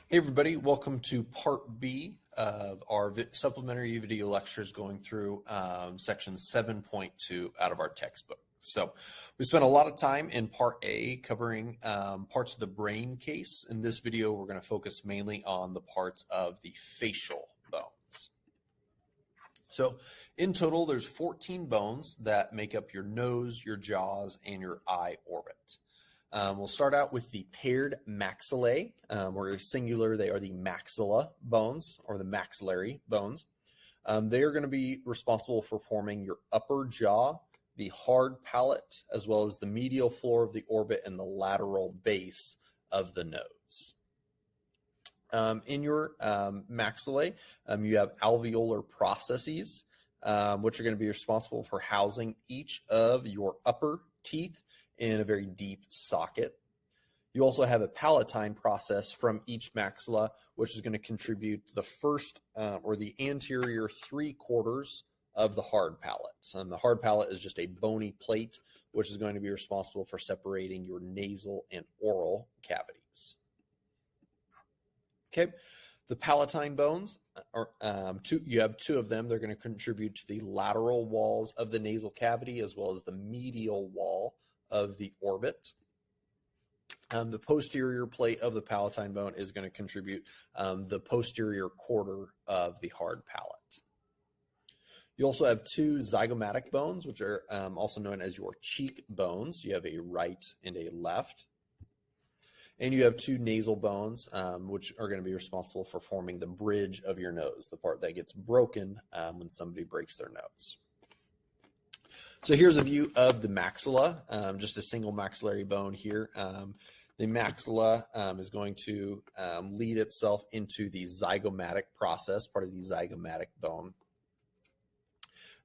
Hey everybody, welcome to part B of our supplementary video lectures going through section 7.2 out of our textbook. So we spent a lot of time in part A covering parts of the brain case. In this video, we're going to focus mainly on the parts of the facial bones. So in total, there's 14 bones that make up your nose, your jaws, and your eye orbit. We'll start out with the paired maxillae, or singular, they are the maxilla bones or the maxillary bones. They are going to be responsible for forming your upper jaw, the hard palate, as well as the medial floor of the orbit and the lateral base of the nose. In your maxillae, you have alveolar processes, which are going to be responsible for housing each of your upper teeth in a very deep socket. You also have a palatine process from each maxilla, which is going to contribute the first or the anterior 3/4 of the hard palate. And the hard palate is just a bony plate, which is going to be responsible for separating your nasal and oral cavities. Okay, the palatine bones, you have two of them. They're going to contribute to the lateral walls of the nasal cavity as well as the medial wall of the orbit. The posterior plate of the palatine bone is going to contribute the posterior quarter of the hard palate. You also have two zygomatic bones, which are also known as your cheek bones. You have a right and a left. And you have two nasal bones, which are going to be responsible for forming the bridge of your nose, the part that gets broken when somebody breaks their nose. So here's a view of the maxilla, just a single maxillary bone here. The maxilla is going to lead itself into the zygomatic process, part of the zygomatic bone.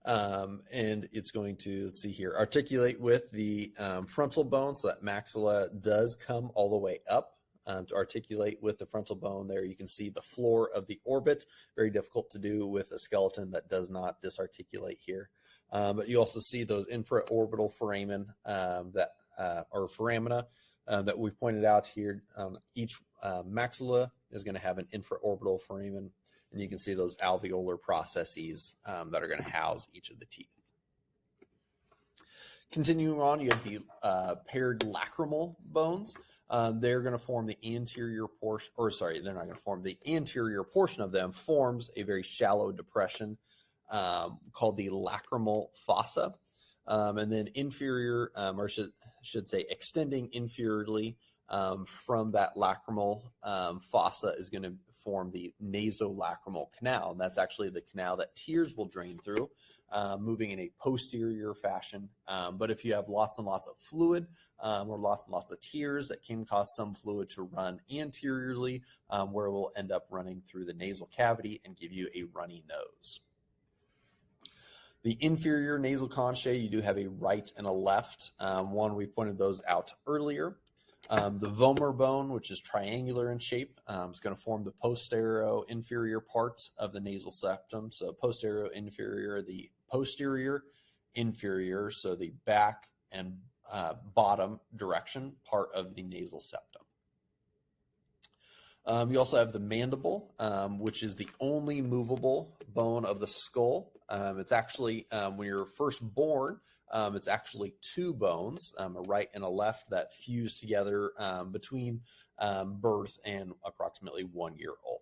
And it's going to, let's see here, articulate with the frontal bone. So that maxilla does come all the way up to articulate with the frontal bone. There you can see the floor of the orbit. Very difficult to do with a skeleton that does not disarticulate here. But you also see those infraorbital foramen or foramina that we pointed out here. Each maxilla is going to have an infraorbital foramen, and you can see those alveolar processes that are going to house each of the teeth. Continuing on, you have the paired lacrimal bones. They're going to form the anterior portion, or sorry, they're not going to form. The anterior portion of them forms a very shallow depression called the lacrimal fossa, and then inferior, or should say extending inferiorly from that lacrimal fossa is going to form the nasolacrimal canal. And that's actually the canal that tears will drain through, moving in a posterior fashion. But if you have lots and lots of fluid or lots and lots of tears, that can cause some fluid to run anteriorly, where it will end up running through the nasal cavity and give you a runny nose. The inferior nasal conchae, you do have a right and a left. One, we pointed those out earlier. The vomer bone, which is triangular in shape, is going to form the posterior-inferior part of the nasal septum. So posterior-inferior, the posterior inferior, so the back and bottom direction part of the nasal septum. You also have the mandible, which is the only movable bone of the skull. It's actually, when you're first born, it's actually two bones, a right and a left, that fuse together between birth and approximately 1 year old.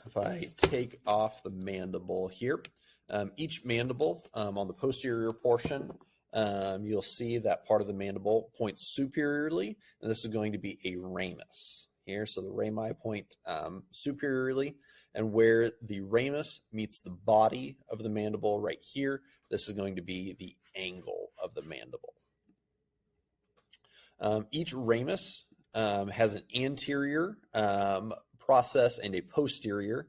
If I take off the mandible here, each mandible on the posterior portion, you'll see that part of the mandible points superiorly, and this is going to be a ramus here. So the rami point superiorly, and where the ramus meets the body of the mandible right here, this is going to be the angle of the mandible. Each ramus has an anterior process and a posterior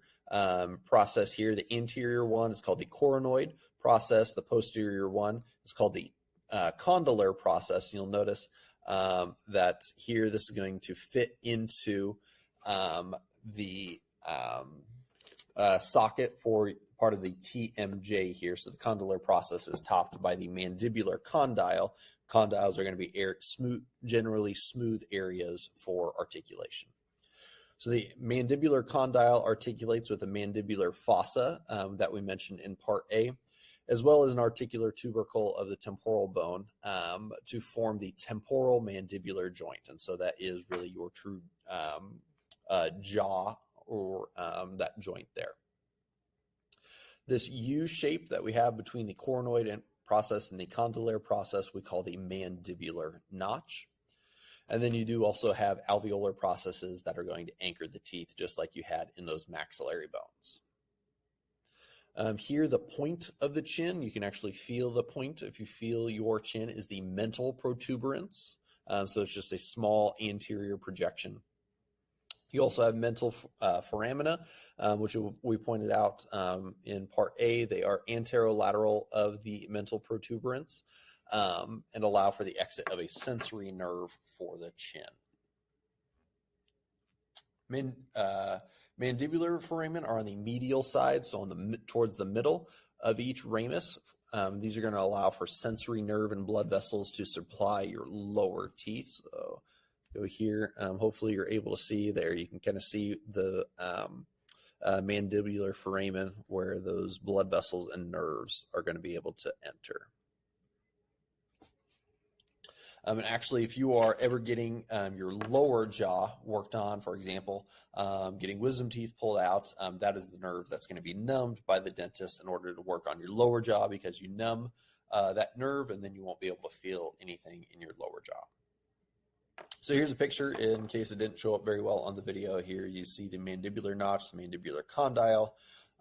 process here. The anterior one is called the coronoid process. The posterior one is called the condylar process. You'll notice that here this is going to fit into the socket for part of the TMJ here. So the condylar process is topped by the mandibular condyle Condyles are going to be generally smooth areas for articulation. So the mandibular condyle articulates with the mandibular fossa that we mentioned in part A, as well as an articular tubercle of the temporal bone to form the temporal mandibular joint. And so that is really your true jaw, or that joint there. This U shape that we have between the coronoid process and the condylar process we call the mandibular notch. And then you do also have alveolar processes that are going to anchor the teeth, just like you had in those maxillary bones. Here, the point of the chin, you can actually feel the point. If you feel your chin, is the mental protuberance. So it's just a small anterior projection. You also have mental foramina, which we pointed out in part A. They are anterolateral of the mental protuberance and allow for the exit of a sensory nerve for the chin. Mandibular foramen are on the medial side, so towards the middle of each ramus. These are going to allow for sensory nerve and blood vessels to supply your lower teeth. So go here. Hopefully you're able to see there. You can kind of see the mandibular foramen where those blood vessels and nerves are going to be able to enter. And actually, if you are ever getting your lower jaw worked on, for example, getting wisdom teeth pulled out, that is the nerve that's going to be numbed by the dentist in order to work on your lower jaw, because you numb that nerve and then you won't be able to feel anything in your lower jaw. So here's a picture in case it didn't show up very well on the video. Here you see the mandibular notch, the mandibular condyle,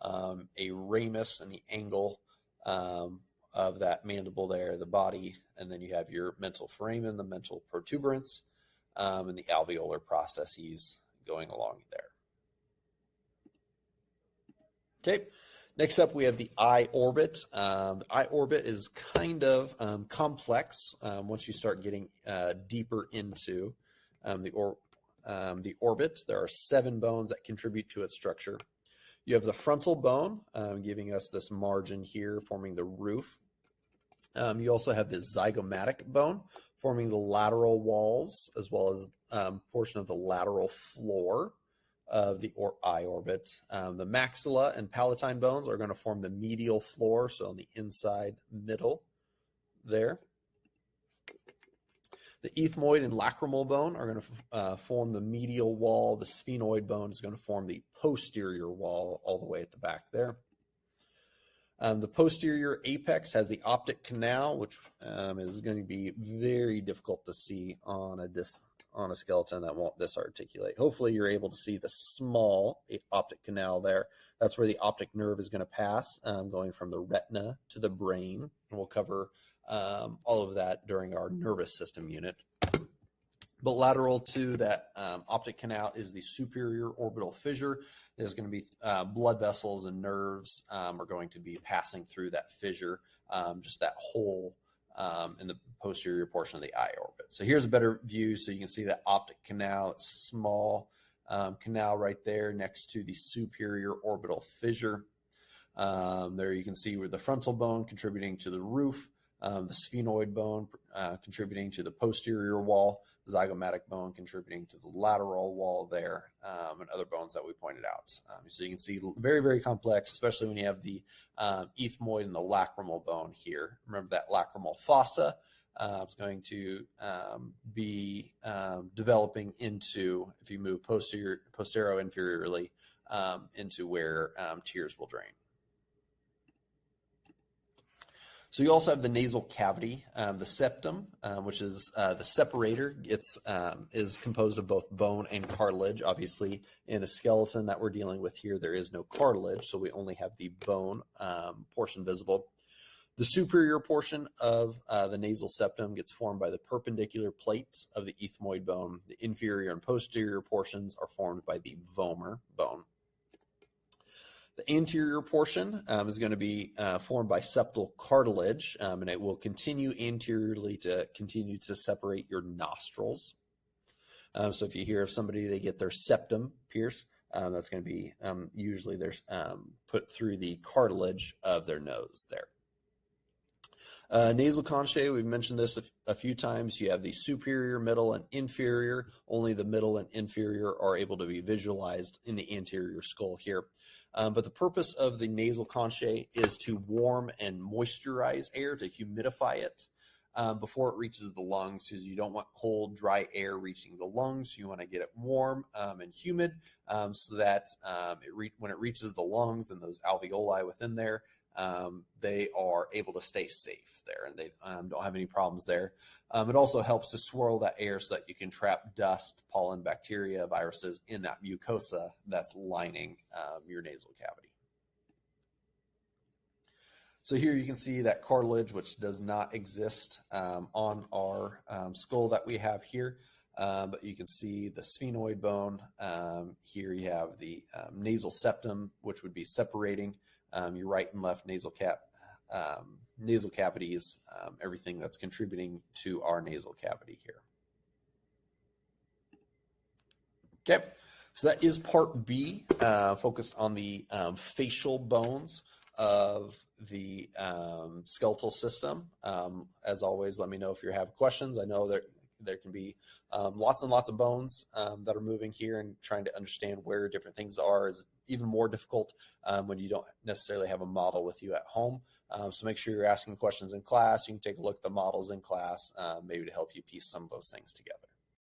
a ramus and the angle of that mandible there, the body, and then you have your mental foramen, the mental protuberance, and the alveolar processes going along there. Okay, next up we have the eye orbit. The eye orbit is kind of complex once you start getting deeper into the orbit. There are 7 bones that contribute to its structure. You have the frontal bone, giving us this margin here, forming the roof. You also have the zygomatic bone, forming the lateral walls, as well as portion of the lateral floor of the eye orbit. The maxilla and palatine bones are going to form the medial floor, so on the inside middle there. The ethmoid and lacrimal bone are going to form the medial wall. The sphenoid bone is going to form the posterior wall all the way at the back there. The posterior apex has the optic canal, which is going to be very difficult to see on a skeleton that won't disarticulate. Hopefully you're able to see the small optic canal there. That's where the optic nerve is going to pass, going from the retina to the brain. And we'll cover all of that during our nervous system unit. But lateral to that optic canal is the superior orbital fissure. There's going to be blood vessels and nerves are going to be passing through that fissure, just that hole in the posterior portion of the eye orbit. So here's a better view so you can see that optic canal, small canal right there next to the superior orbital fissure. There you can see where the frontal bone contributing to the roof, the sphenoid bone contributing to the posterior wall, zygomatic bone contributing to the lateral wall there, and other bones that we pointed out. So you can see very, very complex, especially when you have the ethmoid and the lacrimal bone here. Remember that lacrimal fossa is going to be developing into, if you move posterior-inferiorly, into where tears will drain. So you also have the nasal cavity, the septum, which is the separator. Is composed of both bone and cartilage. Obviously, in a skeleton that we're dealing with here, there is no cartilage, so we only have the bone portion visible. The superior portion of the nasal septum gets formed by the perpendicular plates of the ethmoid bone. The inferior and posterior portions are formed by the vomer bone. The anterior portion is going to be formed by septal cartilage, and it will continue anteriorly to continue to separate your nostrils. So if you hear of somebody, they get their septum pierced, that's going to be usually put through the cartilage of their nose there. Nasal conchae, we've mentioned this a few times. You have the superior, middle, and inferior. Only the middle and inferior are able to be visualized in the anterior skull here. But the purpose of the nasal conchae is to warm and moisturize air, to humidify it before it reaches the lungs, because you don't want cold, dry air reaching the lungs. You want to get it warm and humid so that when it reaches the lungs and those alveoli within there, they are able to stay safe there, and they don't have any problems there. It also helps to swirl that air so that you can trap dust, pollen, bacteria, viruses in that mucosa that's lining your nasal cavity. So here you can see that cartilage, which does not exist on our skull that we have here. But you can see the sphenoid bone. Here you have the nasal septum, which would be separating your right and left nasal cavities, everything that's contributing to our nasal cavity here. Okay, so that is part B, focused on the facial bones of the skeletal system. As always, let me know if you have questions. I know that there can be lots and lots of bones that are moving here, and trying to understand where different things are is even more difficult when you don't necessarily have a model with you at home. So make sure you're asking questions in class. You can take a look at the models in class, maybe to help you piece some of those things together.